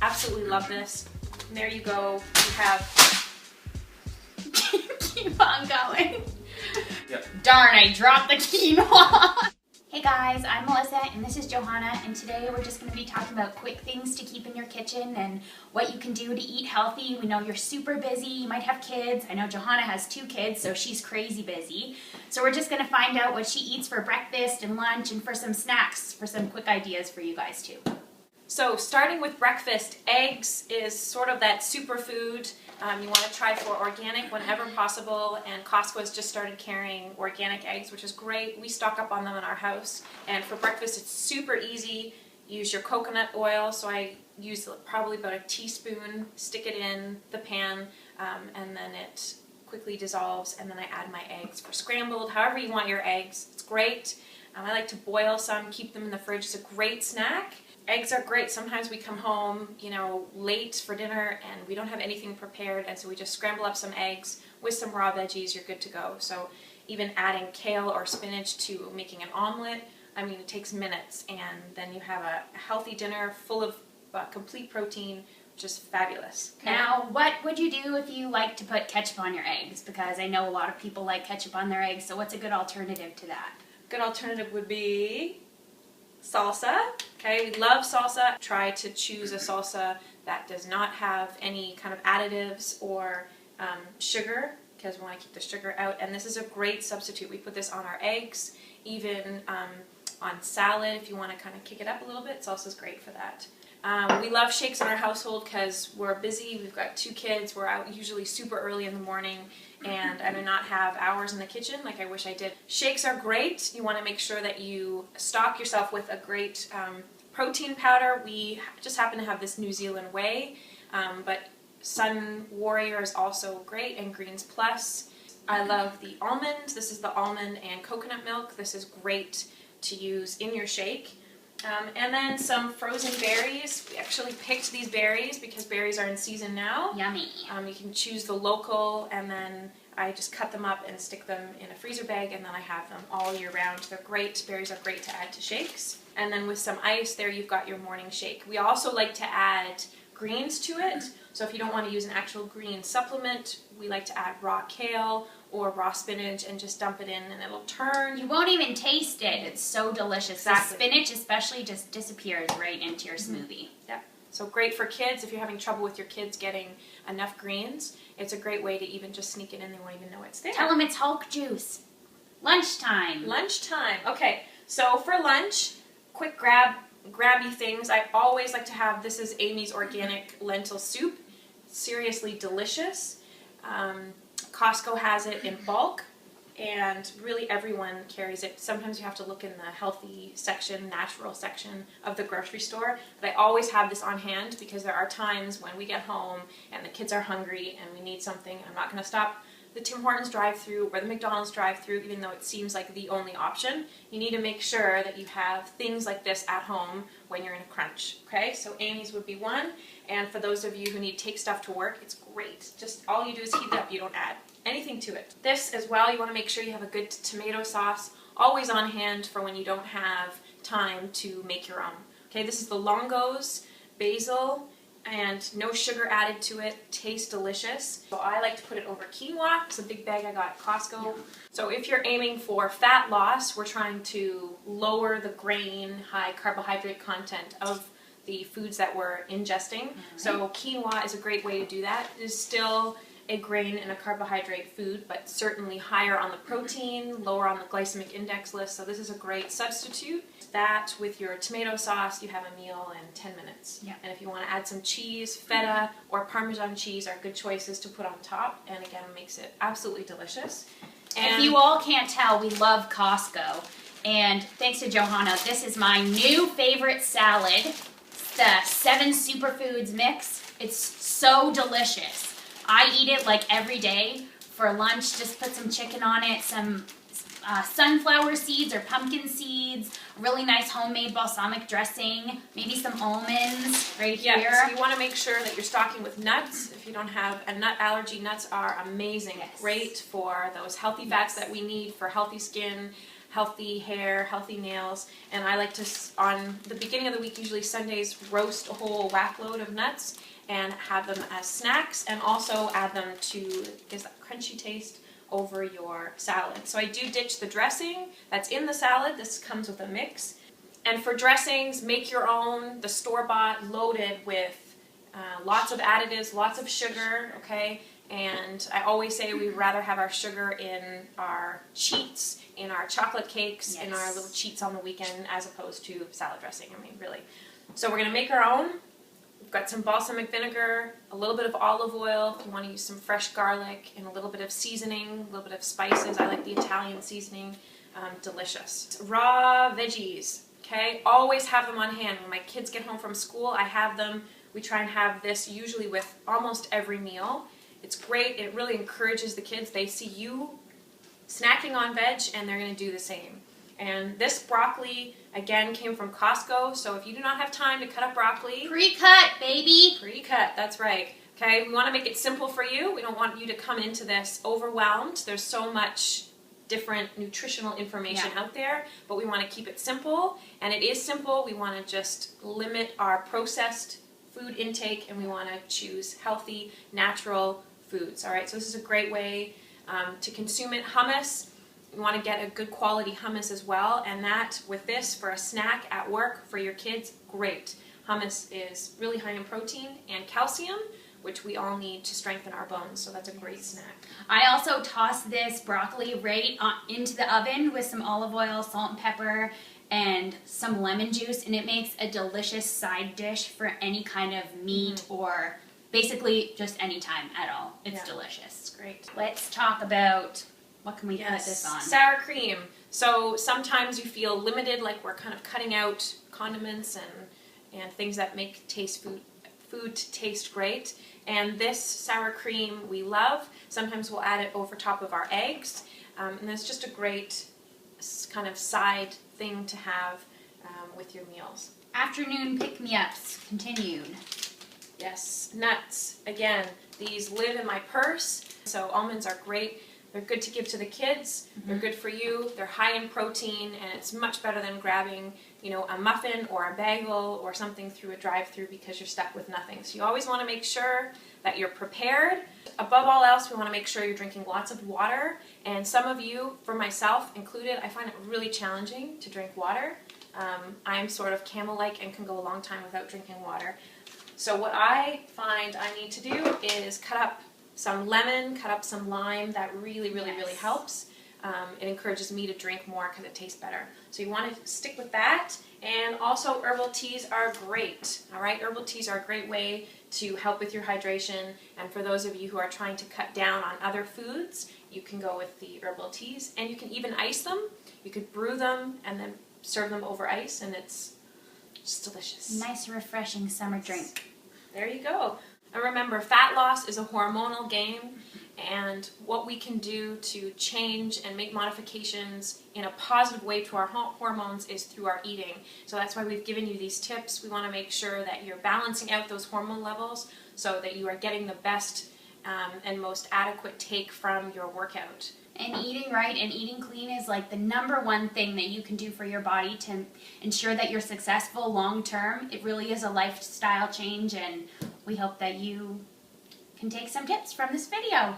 Absolutely love this. And there you go. You have... Keep on going. Yep. Darn, I dropped the quinoa. Hey guys, I'm Melissa and this is Johanna, and today we're just going to be talking about quick things to keep in your kitchen and what you can do to eat healthy. We know you're super busy, you might have kids. I know Johanna has 2 kids, so she's crazy busy. So we're just going to find out what she eats for breakfast and lunch and for some snacks, for some quick ideas for you guys too. So starting with breakfast, eggs is sort of that superfood. You want to try for organic whenever possible, and Costco has just started carrying organic eggs, which is great. We stock up on them in our house, and for breakfast it's super easy. Use your coconut oil, so I use probably about a teaspoon, stick it in the pan, and then it quickly dissolves, and then I add my eggs for scrambled, however you want your eggs. It's great. I like to boil some, keep them in the fridge. It's a great snack. Eggs are great. Sometimes we come home, late for dinner and we don't have anything prepared, and so we just scramble up some eggs with some raw veggies. You're good to go. So even adding kale or spinach to making an omelet, it takes minutes, and then you have a healthy dinner full of complete protein, which is fabulous. Okay? Now, what would you do if you like to put ketchup on your eggs? Because I know a lot of people like ketchup on their eggs, so what's a good alternative to that? Good alternative would be salsa. Okay, we love salsa. Try to choose a salsa that does not have any kind of additives or sugar, because we want to keep the sugar out. And this is a great substitute. We put this on our eggs, even on salad if you want to kind of kick it up a little bit. Salsa's great for that. We love shakes in our household because we're busy. We've got 2 kids. We're out usually super early in the morning, and I do not have hours in the kitchen like I wish I did. Shakes are great. You want to make sure that you stock yourself with a great protein powder. We just happen to have this New Zealand Whey, but Sun Warrior is also great, and Greens Plus. I love the almond. This is the almond and coconut milk. This is great to use in your shake. And then some frozen berries. We actually picked these berries because berries are in season now. Yummy. You can choose the local, and then I just cut them up and stick them in a freezer bag, and then I have them all year round. They're great. Berries are great to add to shakes. And then with some ice, there you've got your morning shake. We also like to add greens to it. So if you don't want to use an actual green supplement, we like to add raw kale or raw spinach and just dump it in, and it'll turn. You won't even taste it. It's so delicious. Exactly. The spinach especially just disappears right into your smoothie. Yeah. So great for kids. If you're having trouble with your kids getting enough greens, it's a great way to even just sneak it in. They won't even know it's there. Tell them it's Hulk juice. Lunchtime. Lunchtime. Okay, so for lunch, quick grabby things. I always like to have, this is Amy's organic lentil soup. Seriously delicious. Costco has it in bulk, and really everyone carries it. Sometimes you have to look in the healthy section, natural section of the grocery store, but I always have this on hand because there are times when we get home and the kids are hungry and we need something. I'm not going to stop the Tim Hortons drive-thru or the McDonald's drive-thru, even though it seems like the only option. You need to make sure that you have things like this at home when you're in a crunch. Okay, so Amy's would be one, and for those of you who need to take stuff to work, it's great. Just all you do is heat it up. You don't add anything to it. This as well, you want to make sure you have a good tomato sauce always on hand for when you don't have time to make your own. Okay, this is the Longo's basil, and no sugar added to it. Tastes delicious. So I like to put it over quinoa. It's a big bag I got at Costco. Yeah. So if you're aiming for fat loss, we're trying to lower the grain, high carbohydrate content of the foods that we're ingesting. Right. So quinoa is a great way to do that. It is still a grain and a carbohydrate food, but certainly higher on the protein, lower on the glycemic index list. So this is a great substitute. That with your tomato sauce, you have a meal in 10 minutes. Yeah. And if you want to add some cheese, feta or Parmesan cheese are good choices to put on top, and again, it makes it absolutely delicious. And if you all can't tell, we love Costco, and thanks to Johanna, this is my new favorite salad. It's the 7 superfoods mix. It's so delicious. I eat it like every day for lunch. Just put some chicken on it, some sunflower seeds or pumpkin seeds, a really nice homemade balsamic dressing, maybe some almonds right here. Yeah, so you want to make sure that you're stocking with nuts. If you don't have a nut allergy, nuts are amazing. Yes. Great for those healthy fats that we need for healthy skin, healthy hair, healthy nails, and I like to, on the beginning of the week, usually Sundays, roast a whole whack load of nuts and have them as snacks, and also add them to, gives that crunchy taste over your salad. So I do ditch the dressing that's in the salad. This comes with a mix. And for dressings, make your own, the store-bought, loaded with lots of additives, lots of sugar, okay? And I always say we'd rather have our sugar in our cheats, in our chocolate cakes, yes, in our little cheats on the weekend, as opposed to salad dressing. I mean, really. So we're going to make our own. We've got some balsamic vinegar, a little bit of olive oil, if you want to use some fresh garlic, and a little bit of seasoning, a little bit of spices. I like the Italian seasoning. Delicious. Raw veggies, okay? Always have them on hand. When my kids get home from school, I have them. We try and have this usually with almost every meal. It's great. It really encourages the kids. They see you snacking on veg, and they're going to do the same. And this broccoli, again, came from Costco, so if you do not have time to cut up broccoli... Pre-cut, baby! Pre-cut, that's right. Okay, we want to make it simple for you. We don't want you to come into this overwhelmed. There's so much different nutritional information out there, but we want to keep it simple, and it is simple. We want to just limit our processed food intake, and we want to choose healthy, natural foods. All right, so this is a great way to consume it. Hummus, you want to get a good quality hummus as well, and that with this for a snack at work for your kids, great. Hummus is really high in protein and calcium, which we all need to strengthen our bones, so that's a great snack. I also toss this broccoli right into the oven with some olive oil, salt and pepper, and some lemon juice, and it makes a delicious side dish for any kind of meat or basically just any time at all. It's delicious. It's great. Let's talk about, what can we put this on? Sour cream. So sometimes you feel limited, like we're kind of cutting out condiments and things that make food taste great. And this sour cream we love. Sometimes we'll add it over top of our eggs. And it's just a great kind of side thing to have with your meals. Afternoon pick-me-ups continued. Yes, nuts. Again, these live in my purse. So almonds are great. They're good to give to the kids. They're good for you. They're high in protein, and it's much better than grabbing, you know, a muffin or a bagel or something through a drive-through because you're stuck with nothing. So you always want to make sure that you're prepared. Above all else, we want to make sure you're drinking lots of water. And some of you, for myself included, I find it really challenging to drink water. I'm sort of camel-like and can go a long time without drinking water. So what I find I need to do is cut up some lemon, cut up some lime. That really helps. It encourages me to drink more because it tastes better. So you want to stick with that. And also herbal teas are great. All right, herbal teas are a great way to help with your hydration. And for those of you who are trying to cut down on other foods, you can go with the herbal teas. And you can even ice them. You could brew them and then serve them over ice, and it's just delicious. Nice, refreshing summer drink. There you go. And remember, fat loss is a hormonal game, and what we can do to change and make modifications in a positive way to our hormones is through our eating. So that's why we've given you these tips. We want to make sure that you're balancing out those hormone levels so that you are getting the best and most adequate take from your workout. And eating right and eating clean is like the #1 thing that you can do for your body to ensure that you're successful long term. It really is a lifestyle change, and we hope that you can take some tips from this video.